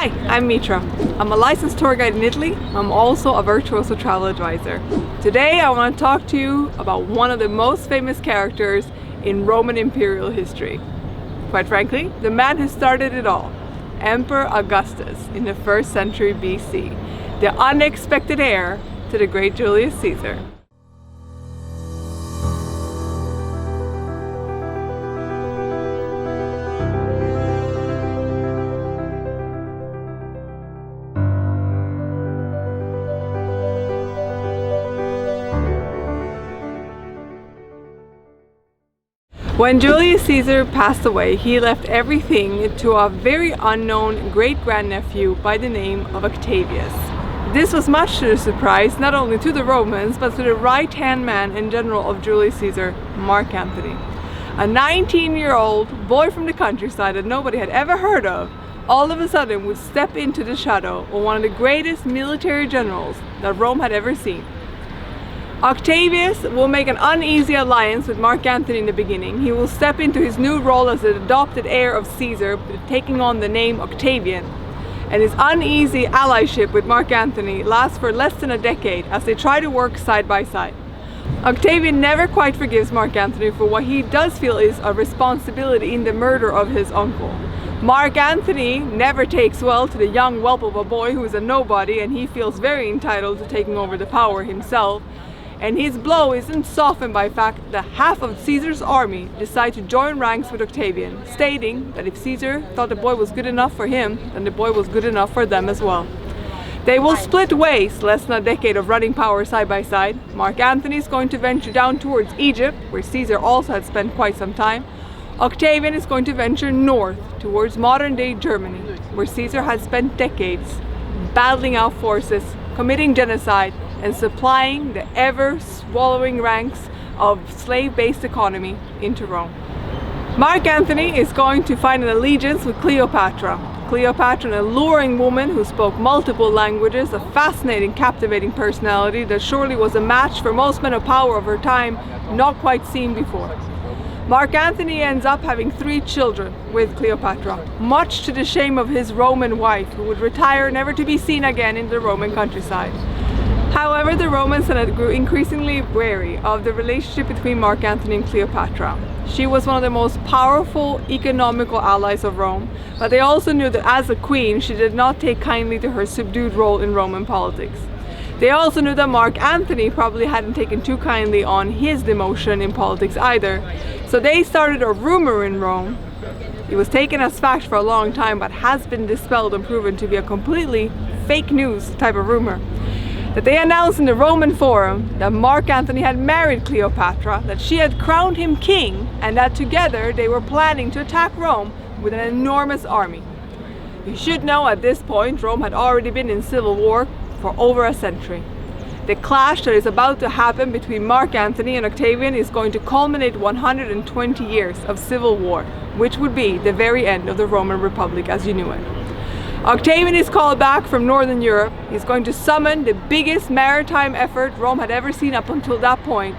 Hi, I'm Mitra. I'm a licensed tour guide in Italy. I'm also a virtuoso travel advisor. Today I want to talk to you about one of the most famous characters in Roman imperial history. Quite frankly, the man who started it all, Emperor Augustus in the 1st century BC, the unexpected heir to the great Julius Caesar. When Julius Caesar passed away, he left everything to a very unknown great-grandnephew by the name of Octavius. This was much to the surprise not only to the Romans, but to the right-hand man and general of Julius Caesar, Mark Antony. A 19-year-old boy from the countryside that nobody had ever heard of, all of a sudden would step into the shadow of one of the greatest military generals that Rome had ever seen. Octavius will make an uneasy alliance with Mark Antony in the beginning. He will step into his new role as the adopted heir of Caesar, taking on the name Octavian. And his uneasy allyship with Mark Antony lasts for less than a decade as they try to work side by side. Octavian never quite forgives Mark Antony for what he does feel is a responsibility in the murder of his uncle. Mark Antony never takes well to the young whelp of a boy who is a nobody, and he feels very entitled to taking over the power himself. And his blow isn't softened by the fact that half of Caesar's army decide to join ranks with Octavian, stating that if Caesar thought the boy was good enough for him, then the boy was good enough for them as well. They will split ways less than a decade of running power side by side. Mark Antony is going to venture down towards Egypt, where Caesar also had spent quite some time. Octavian is going to venture north towards modern-day Germany, where Caesar had spent decades battling out forces, committing genocide, and supplying the ever-swallowing ranks of slave-based economy into Rome. Mark Antony is going to find an allegiance with Cleopatra. Cleopatra, an alluring woman who spoke multiple languages, a fascinating, captivating personality that surely was a match for most men of power of her time, not quite seen before. Mark Antony ends up having 3 children with Cleopatra, much to the shame of his Roman wife, who would retire never to be seen again in the Roman countryside. However, the Roman Senate grew increasingly wary of the relationship between Mark Antony and Cleopatra. She was one of the most powerful economical allies of Rome, but they also knew that as a queen, she did not take kindly to her subdued role in Roman politics. They also knew that Mark Antony probably hadn't taken too kindly on his demotion in politics either, so they started a rumor in Rome. It was taken as fact for a long time, but has been dispelled and proven to be a completely fake news type of rumor. That they announced in the Roman Forum that Mark Antony had married Cleopatra, that she had crowned him king, and that together they were planning to attack Rome with an enormous army. You should know at this point Rome had already been in civil war for over a century. The clash that is about to happen between Mark Antony and Octavian is going to culminate 120 years of civil war, which would be the very end of the Roman Republic as you knew it. Octavian is called back from Northern Europe. He's going to summon the biggest maritime effort Rome had ever seen up until that point.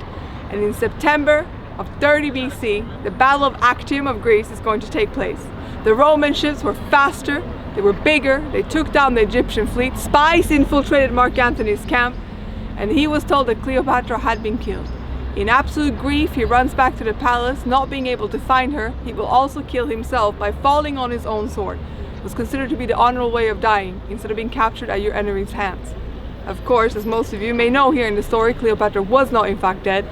And in September of 30 BC, the Battle of Actium of Greece is going to take place. The Roman ships were faster, they were bigger, they took down the Egyptian fleet. Spies infiltrated Mark Antony's camp, and he was told that Cleopatra had been killed. In absolute grief, he runs back to the palace, not being able to find her. He will also kill himself by falling on his own sword. Was considered to be the honorable way of dying instead of being captured at your enemy's hands. Of course, as most of you may know here in the story, Cleopatra was not in fact dead.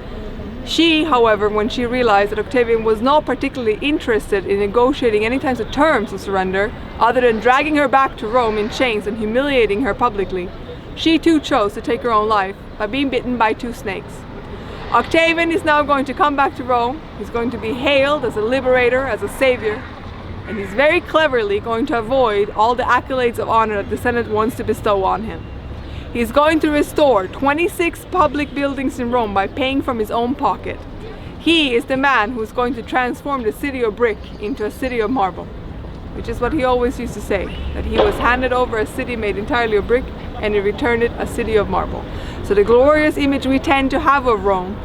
She, however, when she realized that Octavian was not particularly interested in negotiating any types of terms of surrender, other than dragging her back to Rome in chains and humiliating her publicly, she too chose to take her own life by being bitten by 2 snakes. Octavian is now going to come back to Rome. He's going to be hailed as a liberator, as a savior, and he's very cleverly going to avoid all the accolades of honor that the Senate wants to bestow on him. He's going to restore 26 public buildings in Rome by paying from his own pocket. He is the man who's going to transform the city of brick into a city of marble, which is what he always used to say, that he was handed over a city made entirely of brick and he returned it a city of marble. So the glorious image we tend to have of Rome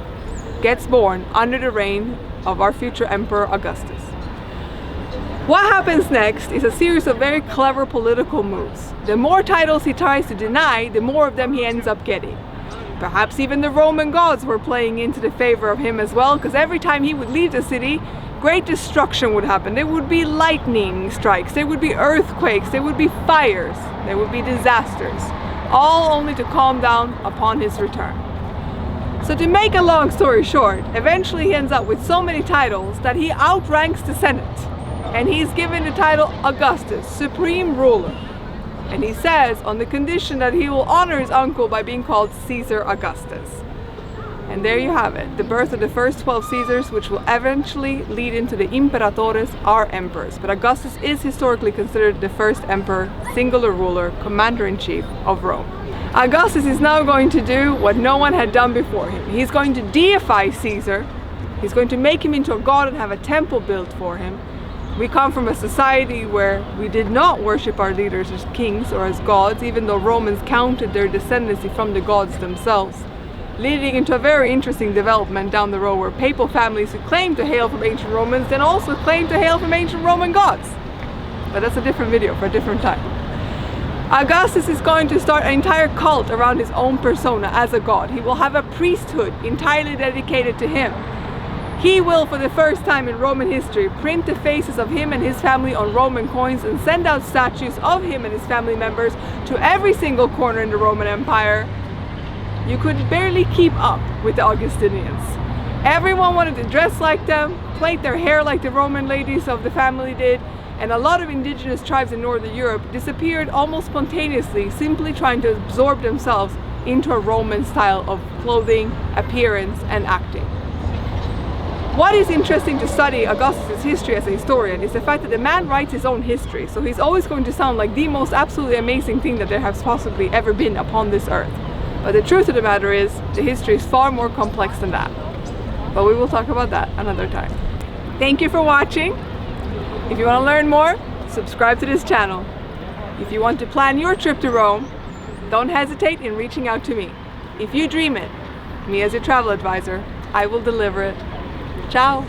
gets born under the reign of our future Emperor Augustus. What happens next is a series of very clever political moves. The more titles he tries to deny, the more of them he ends up getting. Perhaps even the Roman gods were playing into the favor of him as well, because every time he would leave the city, great destruction would happen. There would be lightning strikes, there would be earthquakes, there would be fires, there would be disasters, all only to calm down upon his return. So to make a long story short, eventually he ends up with so many titles that he outranks the Senate, and he's given the title Augustus, supreme ruler. And he says on the condition that he will honor his uncle by being called Caesar Augustus. And there you have it, the birth of the first 12 Caesars, which will eventually lead into the imperatores, our emperors. But Augustus is historically considered the first emperor, singular ruler, commander-in-chief of Rome. Augustus is now going to do what no one had done before him. He's going to deify Caesar. He's going to make him into a god and have a temple built for him. We come from a society where we did not worship our leaders as kings or as gods, even though Romans counted their descendancy from the gods themselves, leading into a very interesting development down the road where papal families who claim to hail from ancient Romans then also claim to hail from ancient Roman gods. But that's a different video for a different time. Augustus is going to start an entire cult around his own persona as a god. He will have a priesthood entirely dedicated to him. He will, for the first time in Roman history, print the faces of him and his family on Roman coins and send out statues of him and his family members to every single corner in the Roman Empire. You could barely keep up with the Augustinians. Everyone wanted to dress like them, plait their hair like the Roman ladies of the family did, and a lot of indigenous tribes in Northern Europe disappeared almost spontaneously, simply trying to absorb themselves into a Roman style of clothing, appearance, and acting. What is interesting to study Augustus' history as a historian is the fact that the man writes his own history, so he's always going to sound like the most absolutely amazing thing that there has possibly ever been upon this earth. But the truth of the matter is, the history is far more complex than that. But we will talk about that another time. Thank you for watching. If you want to learn more, subscribe to this channel. If you want to plan your trip to Rome, don't hesitate in reaching out to me. If you dream it, me as your travel advisor, I will deliver it. Ciao!